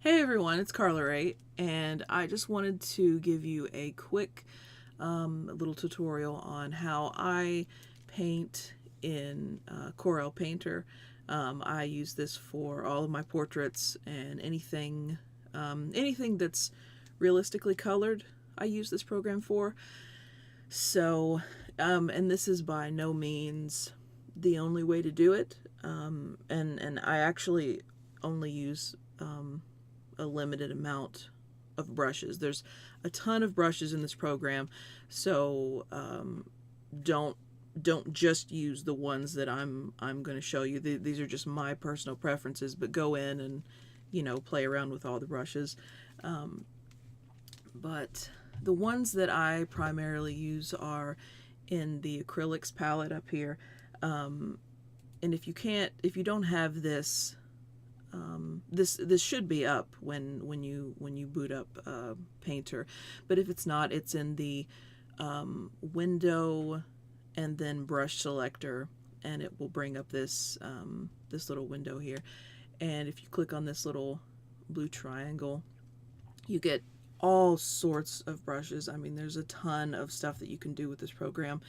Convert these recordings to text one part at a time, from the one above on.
Hey everyone, it's Carla Ray, and I just wanted to give you a quick little tutorial on how I paint in Corel Painter. I use this for all of my portraits and anything that's realistically colored. I use this program for. So, and this is by no means the only way to do it. And I actually only use a limited amount of brushes. There's a ton of brushes in this program, so don't just use the ones that I'm going to show you. These are just my personal preferences, but go in and play around with all the brushes. But the ones that I primarily use are in the acrylics palette up here. And if you don't have this, this should be up when you boot up Painter, but if it's not, it's in the window and then brush selector, and it will bring up this this little window here. And if you click on this little blue triangle, you get all sorts of brushes. I mean, there's a ton of stuff that you can do with this program.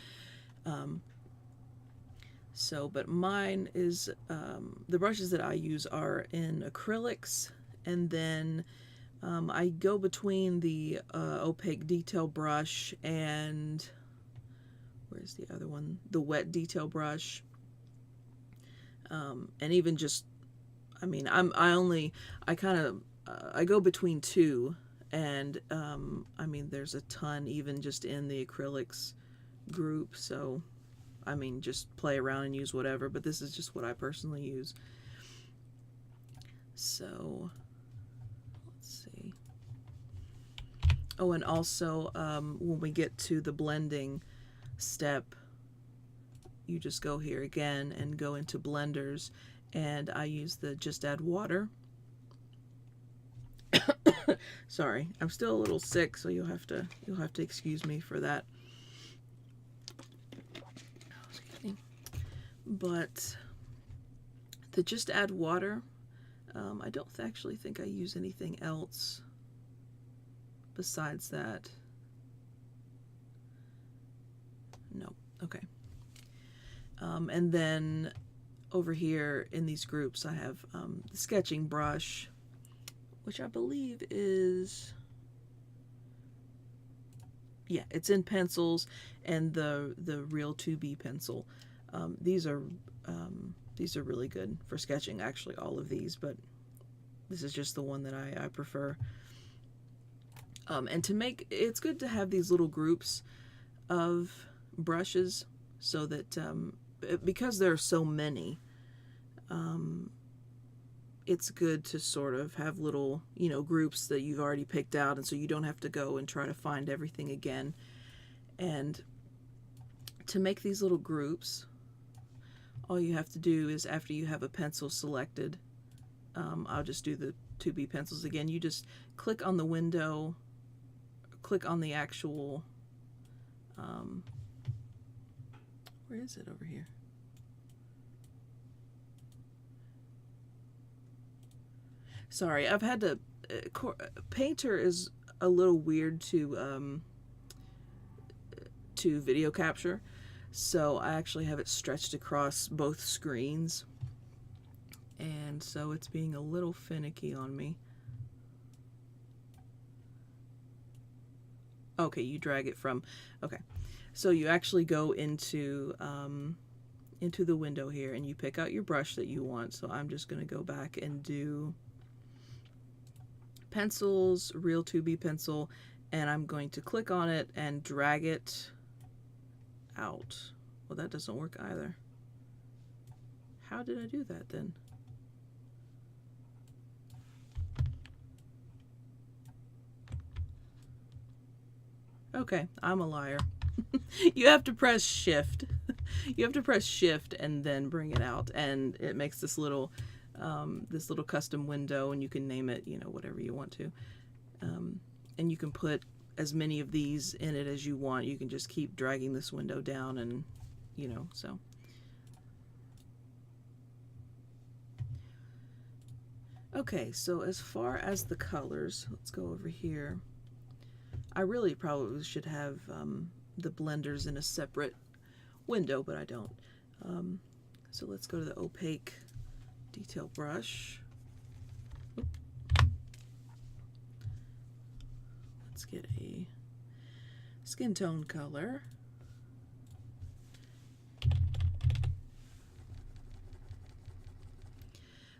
But mine is, the brushes that I use are in acrylics, and then I go between the opaque detail brush and, where's the other one? The wet detail brush. And even just, I mean, I go between two, and I mean, there's a ton even just in the acrylics group, so I mean, just play around and use whatever, but this is just what I personally use. So, let's see. Oh, and also, when we get to the blending step, you just go here again and go into blenders, and I use the just add water. Sorry, I'm still a little sick, so you'll have to excuse me for that. But to just add water, I don't actually think I use anything else besides that. No, okay. And then over here in these groups, I have the sketching brush, which I believe is, yeah, it's in pencils, and the real 2B pencil. These are really good for sketching, actually, all of these, but this is just the one that I prefer. And to make, it's good to have these little groups of brushes, so that because there are so many, it's good to sort of have little, groups that you've already picked out, and so you don't have to go and try to find everything again. And to make these little groups, all you have to do is, after you have a pencil selected, I'll just do the 2B pencils again. You just click on the window, click on the actual, where is it over here? Sorry, I've had to, Painter is a little weird to video capture. So I actually have it stretched across both screens, and so it's being a little finicky on me. Okay, you drag it from, okay. So you actually go into the window here, and you pick out your brush that you want. So I'm just going to go back and do pencils, real 2B pencil, and I'm going to click on it and drag it out. Well, that doesn't work either. How did I do that then? Okay, I'm a liar. You have to press shift. You have to press shift and then bring it out, and it makes this little custom window, and you can name it, whatever you want to. And you can put as many of these in it as you want. You can just keep dragging this window down, and so. Okay, so as far as the colors, let's go over here. I really probably should have the blenders in a separate window, but I don't. So let's go to the Opaque detail brush. Oop. Let's get a skin tone color.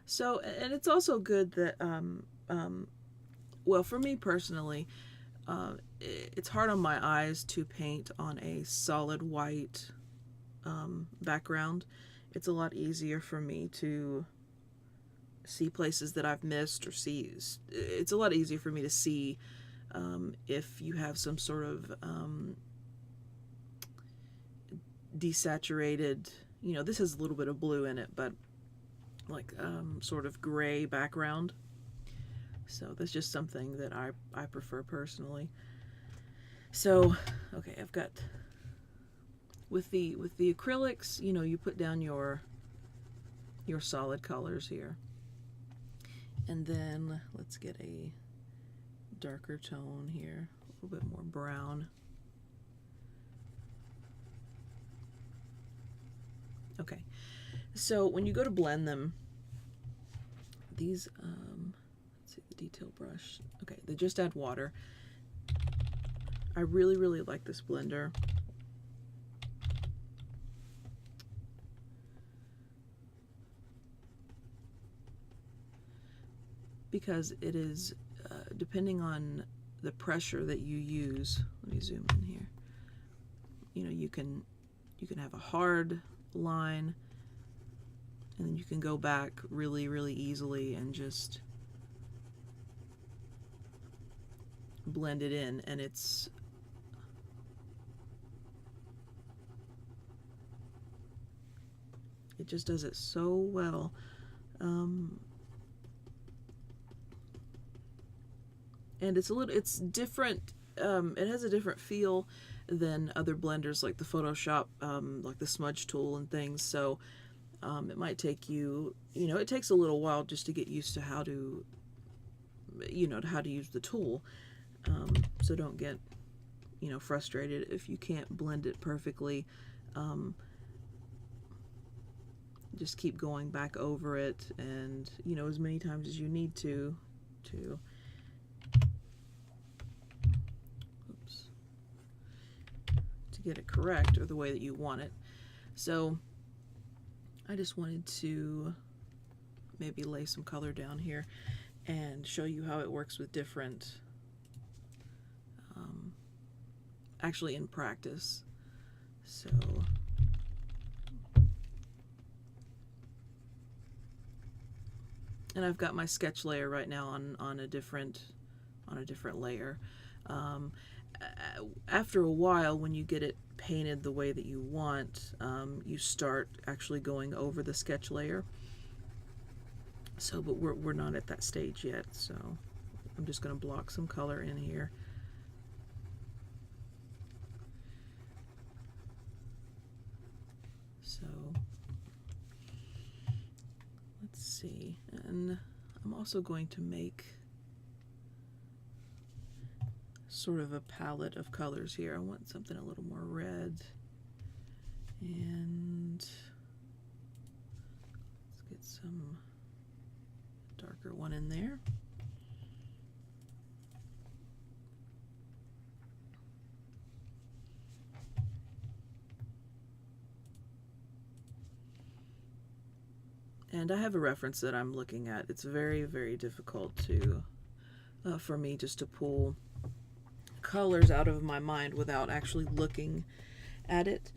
So, and it's also good that, well, for me personally, it's hard on my eyes to paint on a solid white background. It's a lot easier for me to see places that I've missed, or it's a lot easier for me to see if you have some sort of desaturated, this has a little bit of blue in it, but like sort of gray background. So that's just something that I prefer personally. So, okay, I've got, with the acrylics, you put down your solid colors here. And then let's get a darker tone here, a little bit more brown. Okay, so when you go to blend them, these, let's see, the detail brush, okay, they just add water. I really, really like this blender. Because it is, depending on the pressure that you use, let me zoom in here, you can have a hard line, and then you can go back really, really easily and just blend it in, and it just does it so well. And it's different. It has a different feel than other blenders like the Photoshop, like the smudge tool and things. So it might take you, it takes a little while just to get used to how to, how to use the tool. So don't get, frustrated if you can't blend it perfectly. Just keep going back over it, and as many times as you need to get it correct, or the way that you want it. So I just wanted to maybe lay some color down here and show you how it works with different, actually in practice. So and I've got my sketch layer right now on a different layer. After a while, when you get it painted the way that you want, you start actually going over the sketch layer. So, but we're not at that stage yet, so I'm just going to block some color in here. So let's see, and I'm also going to make sort of a palette of colors here. I want something a little more red, and let's get some darker one in there. And I have a reference that I'm looking at. It's very, very difficult to, for me just to pull colors out of my mind without actually looking at it,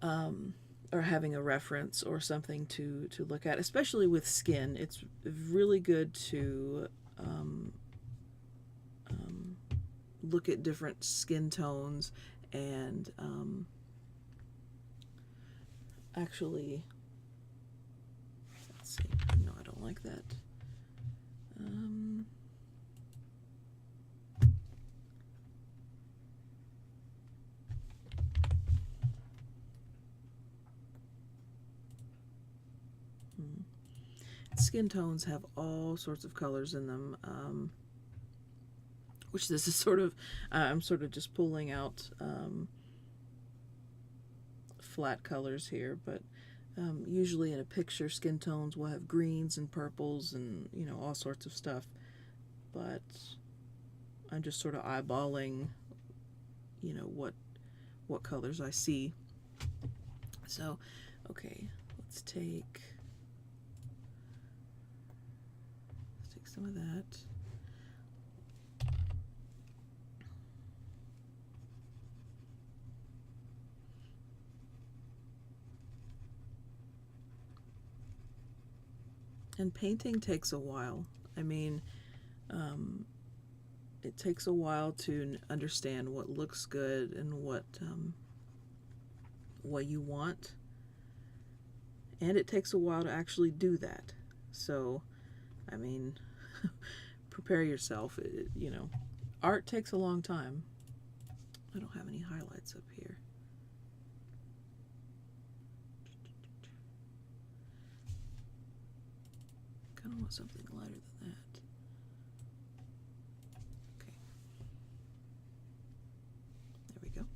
or having a reference or something to look at, especially with skin. It's really good to look at different skin tones and actually, let's see, no, I don't like that. It's skin tones have all sorts of colors in them, which this is sort of, I'm sort of just pulling out flat colors here, but usually in a picture, skin tones will have greens and purples and, you know, all sorts of stuff, but I'm just sort of eyeballing, you know, what colors I see. So, okay, let's take some of that. And painting takes a while. I mean, it takes a while to understand what looks good and what you want, and it takes a while to actually do that. So, I mean, prepare yourself. You know, art takes a long time. I don't have any highlights up here. I kind of want something lighter than that. Okay. There we go.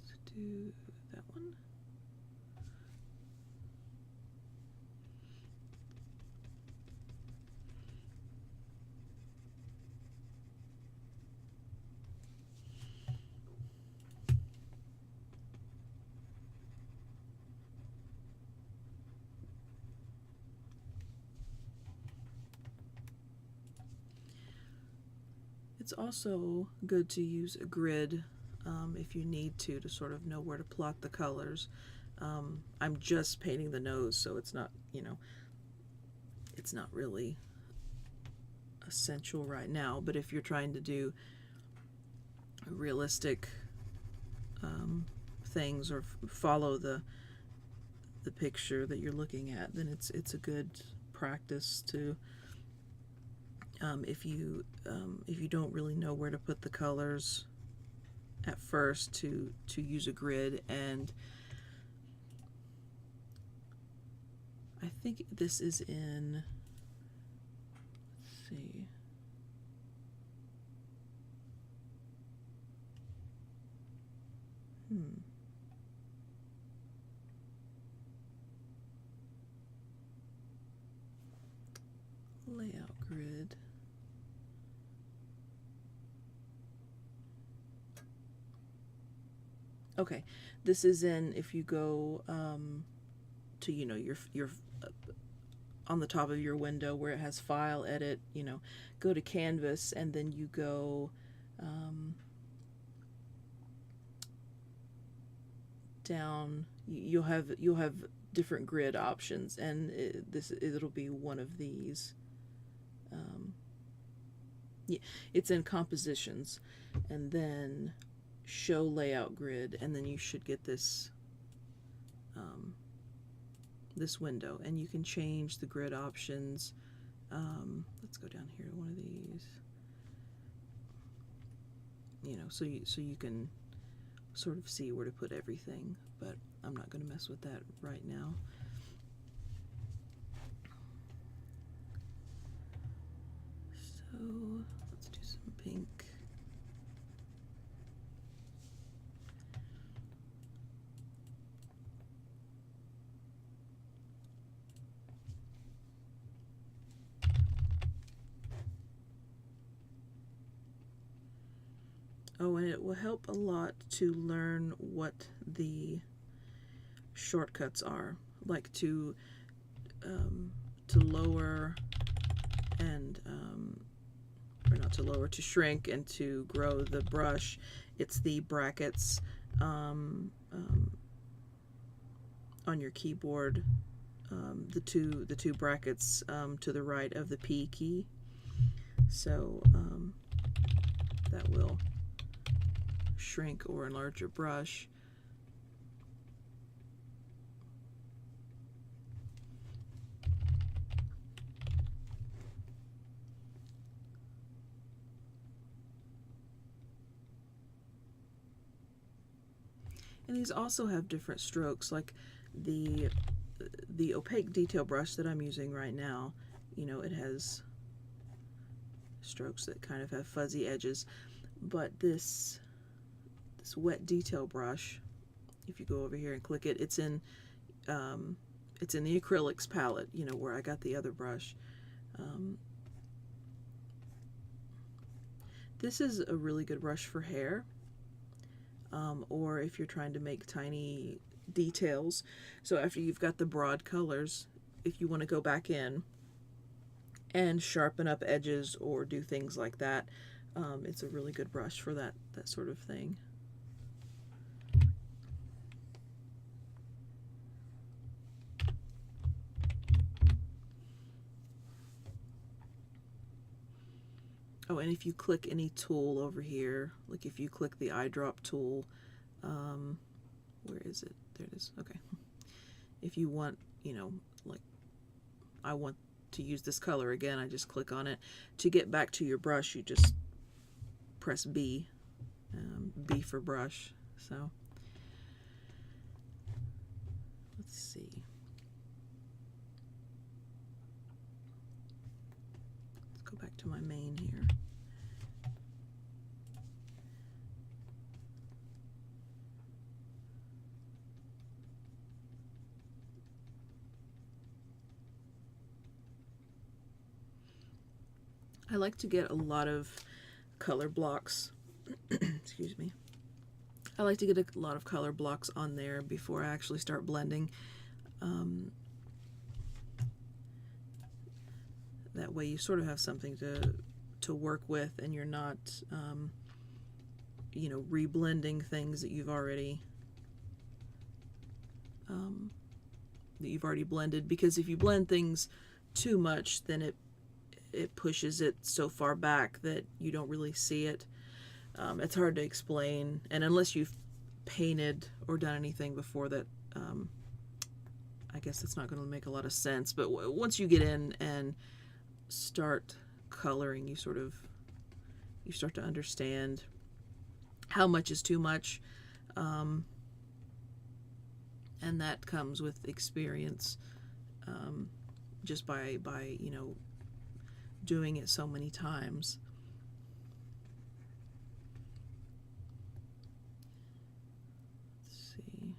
Let's do that one. It's also good to use a grid if you need to sort of know where to plot the colors. I'm just painting the nose, so it's not, you know, it's not really essential right now, but if you're trying to do realistic things or follow the picture that you're looking at, then it's a good practice to if you don't really know where to put the colors at first, to use a grid. And I think this is in, let's see, layout grid. Okay, this is in, if you go to, you know, your on the top of your window where it has file, edit, you know, go to canvas, and then you go down. You'll have different grid options, and it'll be one of these. Yeah, it's in compositions, and then show layout grid, and then you should get this this window, and you can change the grid options. Let's go down here to one of these, you know, so you can sort of see where to put everything, but I'm not going to mess with that right now. So let's do some pink. Oh, and it will help a lot to learn what the shortcuts are, like to lower and or not to lower, to shrink and to grow the brush. It's the brackets on your keyboard, the two brackets to the right of the P key. So that will shrink or enlarge your brush. And these also have different strokes, like the opaque detail brush that I'm using right now, you know, it has strokes that kind of have fuzzy edges, but this wet detail brush, if you go over here and click it, it's in the acrylics palette, you know, where I got the other brush. This is a really good brush for hair, or if you're trying to make tiny details. So after you've got the broad colors, if you want to go back in and sharpen up edges or do things like that, it's a really good brush for that sort of thing. Oh, and if you click any tool over here, like if you click the eyedrop tool, where is it? There it is. Okay. If you want, you know, like I want to use this color again, I just click on it. To get back to your brush, you just press B, B for brush. So let's see. Let's go back to my main here. I like to get a lot of color blocks. Excuse me. I like to get a lot of color blocks on there before I actually start blending. That way you sort of have something to work with, and you're not, you know, reblending things that you've already blended. Because if you blend things too much, then it pushes it so far back that you don't really see it. It's hard to explain, and unless you've painted or done anything before that, I guess that's not going to make a lot of sense. But once you get in and start coloring, you start to understand how much is too much, and that comes with experience, just by you know, doing it so many times. Let's see.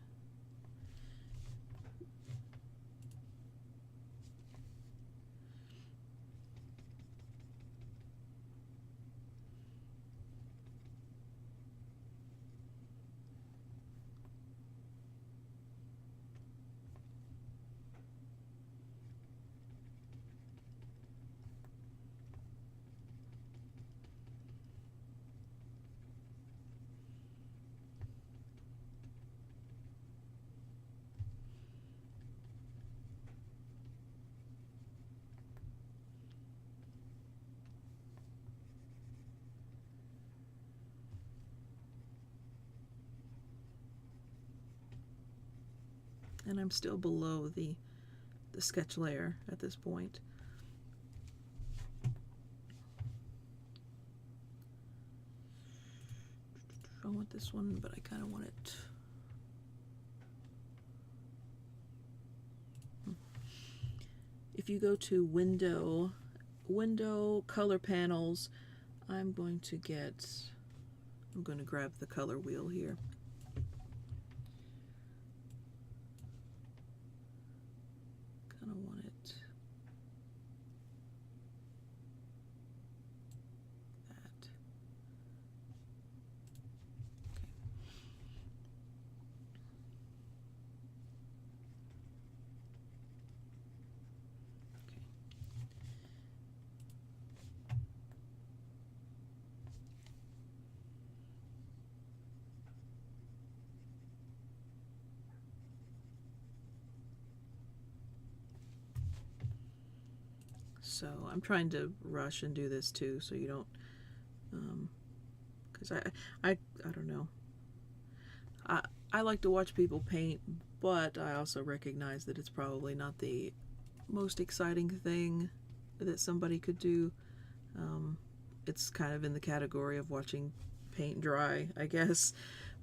And I'm still below the sketch layer at this point. I want this one, but I kind of want it. If you go to window, color panels, I'm going to grab the color wheel here. Kind of want it that. So I'm trying to rush and do this too, so you don't, because I don't know. I like to watch people paint, but I also recognize that it's probably not the most exciting thing that somebody could do. It's kind of in the category of watching paint dry, I guess.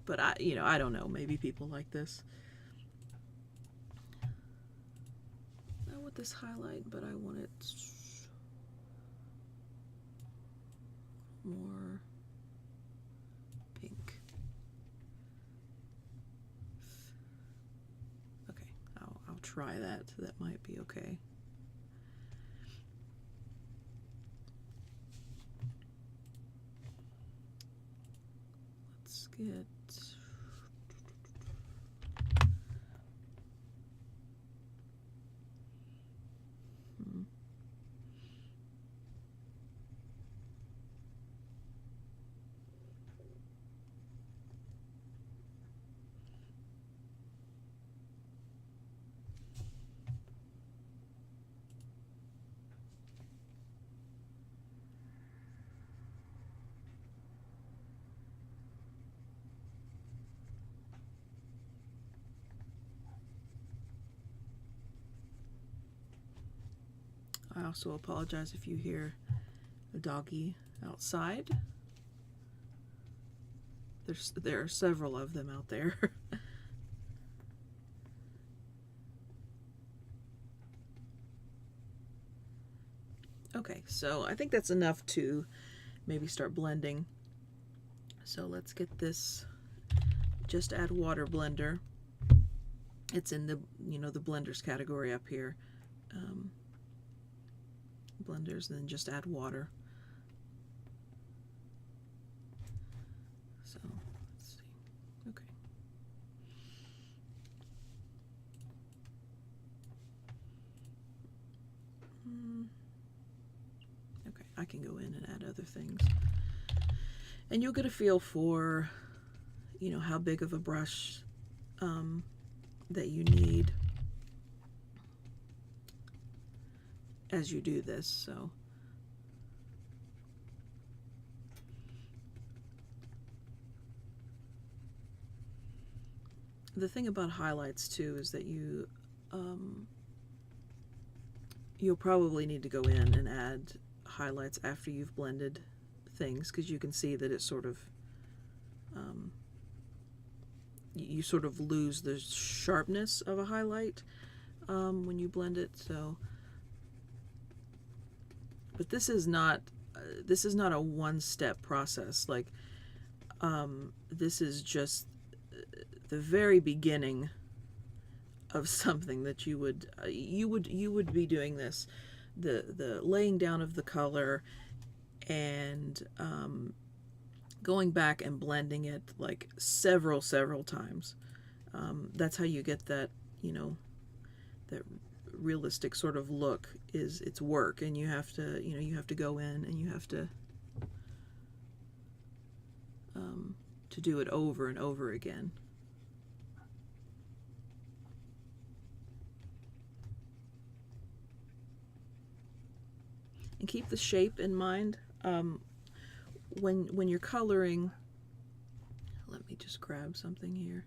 But I don't know. Maybe people like this. I want this highlight, but I want it more pink. Okay, I'll try that. That might be okay. Let's get I also apologize if you hear a doggy outside. There are several of them out there. Okay, so I think that's enough to maybe start blending. So let's get this, just add water blender. It's in the, the blenders category up here. Blenders, and then just add water. So let's see. Okay. Okay, I can go in and add other things. And you'll get a feel for, how big of a brush that you need as you do this. So the thing about highlights too is that you'll probably need to go in and add highlights after you've blended things, because you can see that it's sort of you sort of lose the sharpness of a highlight when you blend it. So but this is not a one-step process. Like this is just the very beginning of something that you would be doing this, the laying down of the color and going back and blending it like several times. That's how you get that, that realistic sort of look. It's work, and you have to go in and you have to do it over and over again. And keep the shape in mind. When you're coloring, let me just grab something here.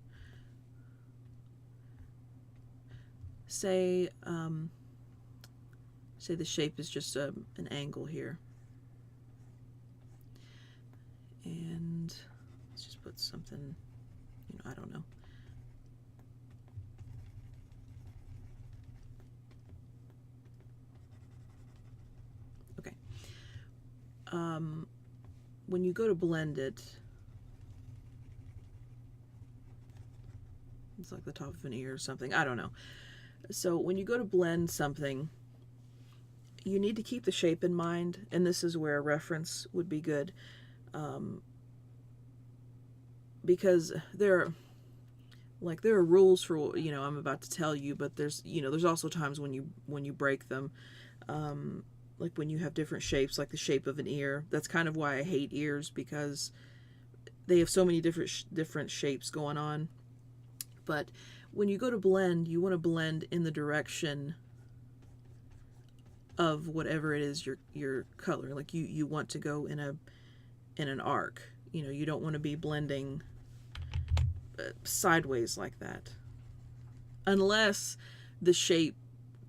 Say the shape is just an angle here, and let's just put something, I don't know. Okay. When you go to blend it, it's like the top of an ear or something, I don't know. So when you go to blend something, you need to keep the shape in mind, and this is where a reference would be good, because there are rules for I'm about to tell you, but there's also times when you break them. Like when you have different shapes, like the shape of an ear. That's kind of why I hate ears, because they have so many different shapes going on. But when you go to blend, you want to blend in the direction of whatever it is your color. Like you want to go in an arc. You don't want to be blending sideways like that, unless the shape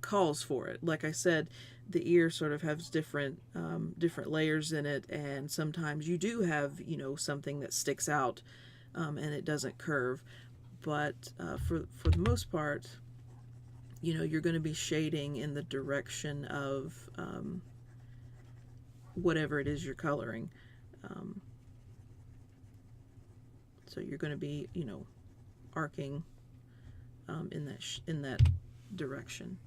calls for it. Like I said, the ear sort of has different layers in it, and sometimes you do have something that sticks out and it doesn't curve. But for the most part, you know, you're going to be shading in the direction of whatever it is you're coloring. So you're going to be, you know, arcing in that direction.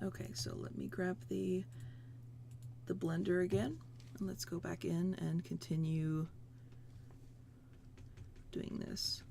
Okay, so let me grab the blender again, and let's go back in and continue doing this.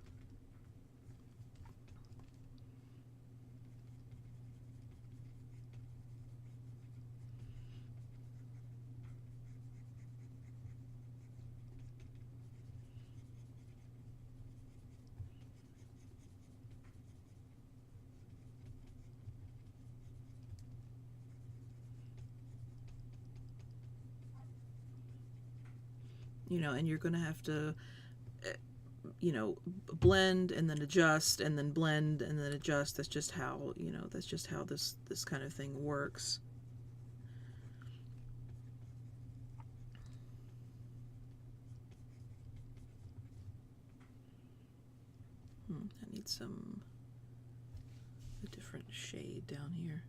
You know, and you're going to have to, you know, blend and then adjust and then blend and then adjust. That's just how, you know, that's just how this kind of thing works. I need a different shade down here.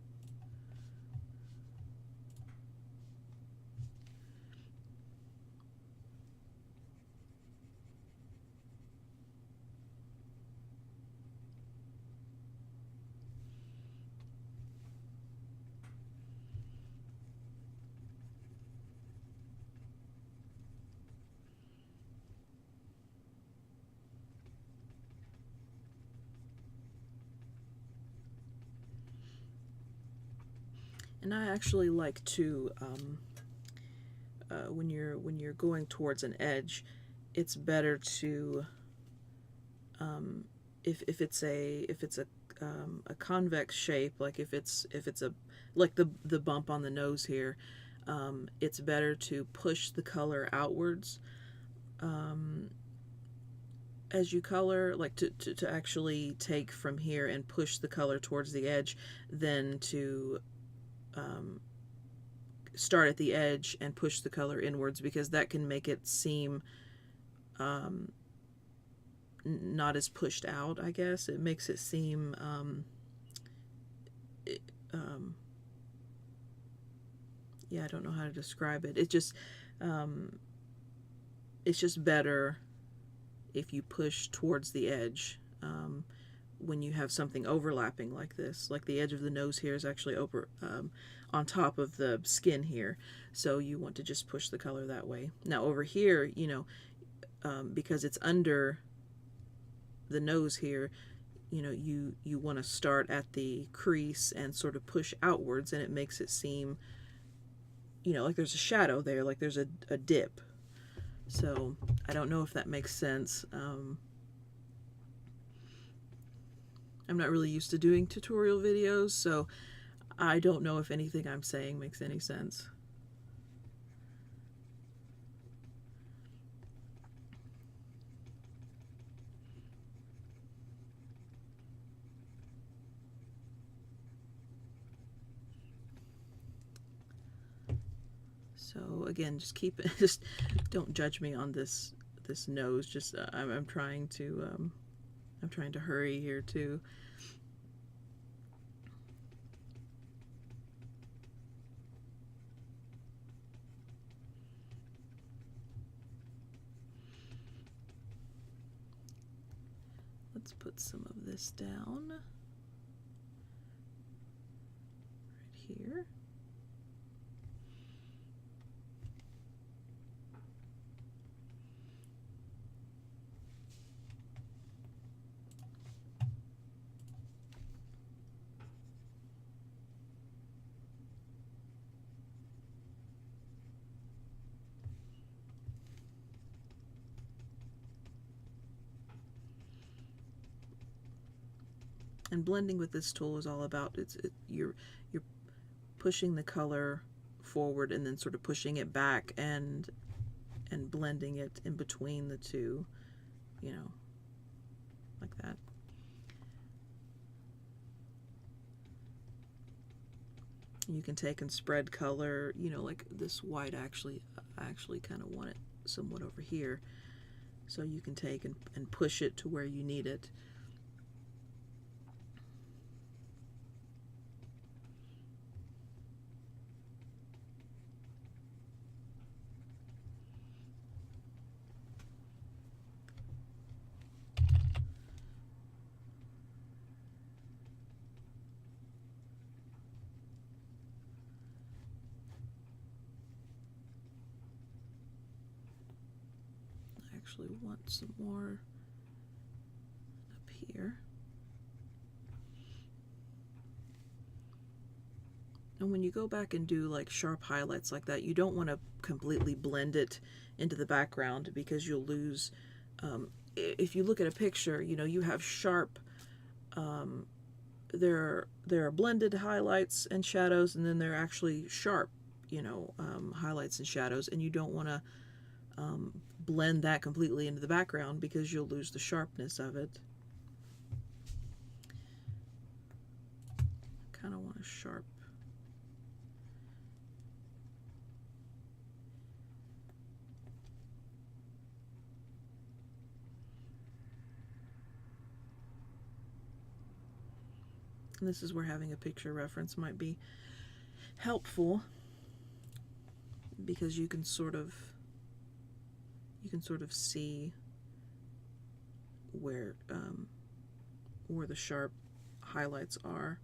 And I actually like to, when you're going towards an edge, it's better to, if it's a convex shape, like if it's a like the bump on the nose here, it's better to push the color outwards as you color, like to actually take from here and push the color towards the edge, than to start at the edge and push the color inwards, because that can make it seem not as pushed out, I guess. It makes it seem yeah, I don't know how to describe it. It's just better if you push towards the edge when you have something overlapping like this. Like the edge of the nose here is actually over on top of the skin here, so you want to just push the color that way. Now over here, you know, because it's under the nose here, you know, you want to start at the crease and sort of push outwards, and it makes it seem, you know, like there's a shadow there, like there's a dip. So I don't know if that makes sense. I'm not really used to doing tutorial videos, so I don't know if anything I'm saying makes any sense. So again, just just don't judge me on this nose. Just I'm trying to hurry here too. Let's put some of this down right here. And blending with this tool is all about you're pushing the color forward and then sort of pushing it back and blending it in between the two, you know, like that. You can take and spread color, you know, like this white actually, I actually kind of want it somewhat over here. So you can take and push it to where you need it. I actually want some more up here. And when you go back and do like sharp highlights like that, you don't want to completely blend it into the background because you'll lose, if you look at a picture, you know, you have sharp, there are blended highlights and shadows, and then there are actually sharp, you know, highlights and shadows, and you don't want to blend that completely into the background because you'll lose the sharpness of it. Kind of want a sharp. And this is where having a picture reference might be helpful, because you can sort of see where the sharp highlights are.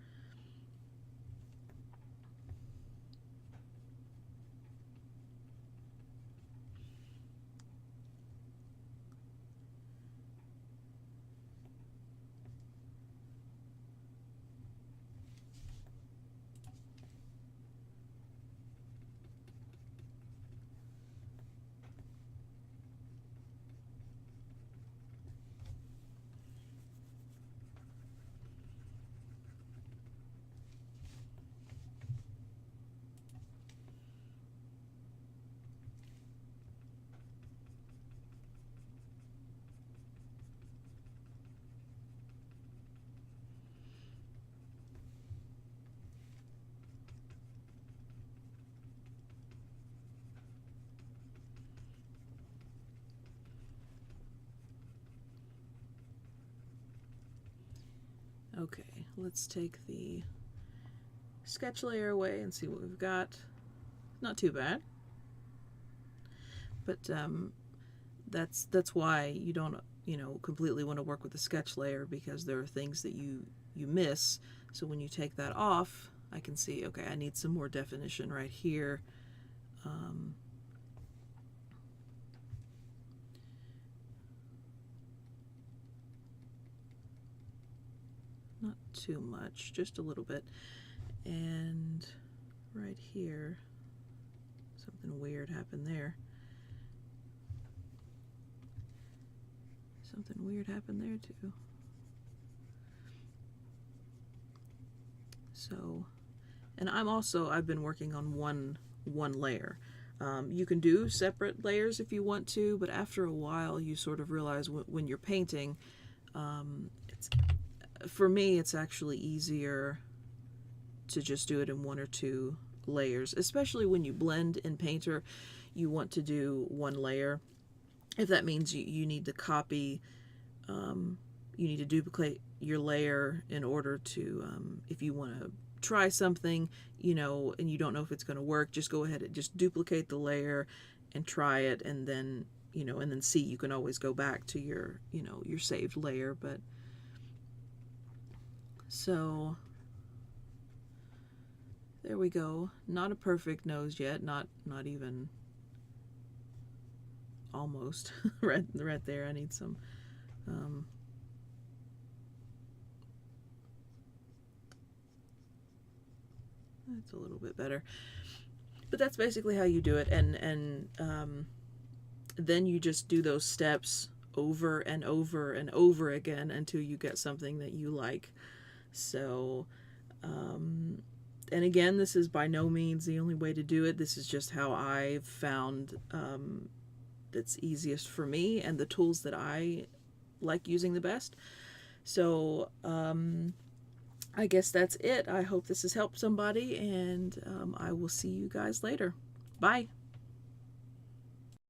Okay, let's take the sketch layer away and see what we've got. Not too bad, but that's why you don't, you know, completely want to work with the sketch layer, because there are things that you miss. So when you take that off, I can see, okay, I need some more definition right here. Not too much, just a little bit. And right here, something weird happened there. Something weird happened there too. So, and I've been working on one layer. You can do separate layers if you want to, but after a while you sort of realize when you're painting, for me it's actually easier to just do it in one or two layers, especially when you blend in Painter. You want to do one layer. If that means you need to copy, you need to duplicate your layer in order to, if you want to try something, you know, and you don't know if it's going to work, just go ahead and just duplicate the layer and try it, and then, you know, and then see, you can always go back to your, you know, your saved layer. But so there we go. Not a perfect nose yet, not even almost. right there. I need some that's a little bit better, but that's basically how you do it. And then you just do those steps over and over and over again until you get something that you like. So and again, this is by no means the only way to do it. This is just how I've found that's easiest for me, and the tools that I like using the best. So I guess that's it. I hope this has helped somebody, and I will see you guys later. Bye.